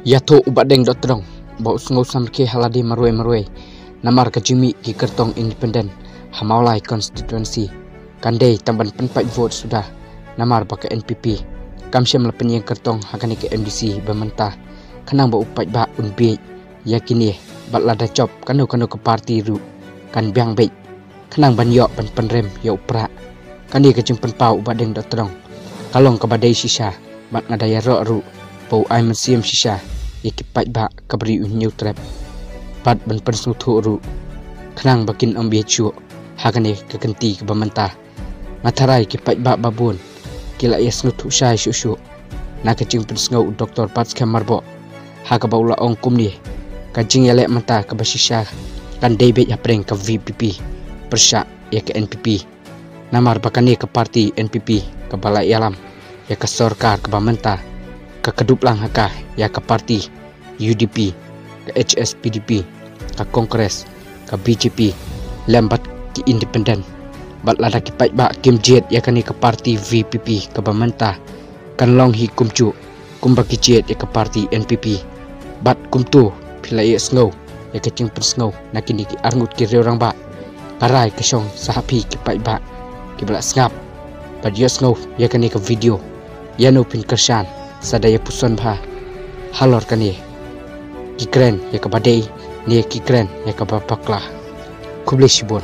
Yato ubadeng dotrong bau sngau samke haladi marue namar ka jimi ki kertong independen hamaulai constituency kandai tamban penpat vote sudah namar baka NPP kamsyam lapen yang kertong hakani ke MDC bermentah kanang bau upat ba unbi yakini bat lada cop kanu ke parti ru kan biang baik kanang ban yok ban penrem ya upra kani ke jempen pau ubadeng dotrong kalong ke badai sisa bat ngadaya ro ru bau ai mensiam sisa ikipat ba kabri new trap bat ban pensnu ru kanang bakin ambi chu hakane kekenti ke bamantah ngatarai kipat ba babun kila yasnu tu sai susu nak kecing pensngau doktor pats kamarbo haka baula ongkum ni kajing yale mata ke basisha kan debet ya preng ke VPP persya ya ke NPP namar bakani ke parti NPP ke balai alam ya ke sorkar ke bamantah ke keduplang haka ya ke parti UDP ke HSPDP ke Kongres ke BJP lambat ke independen bat lada kipat ba kimjet ya kani ke parti VPP ke bamantah kan long hi kumcu kumbaki jet ya ke parti NPP bat kumtu pilai snow ya ke cing persnow nakini ki arngut ki orang ba karai ke song sahapi kipat ba ki bala ngap bat ya snow ya kani ke video ya no pin kersan sadaya puson ba halor kani kikren ya ke badai ni kikren ya ke bapaklah kublesibon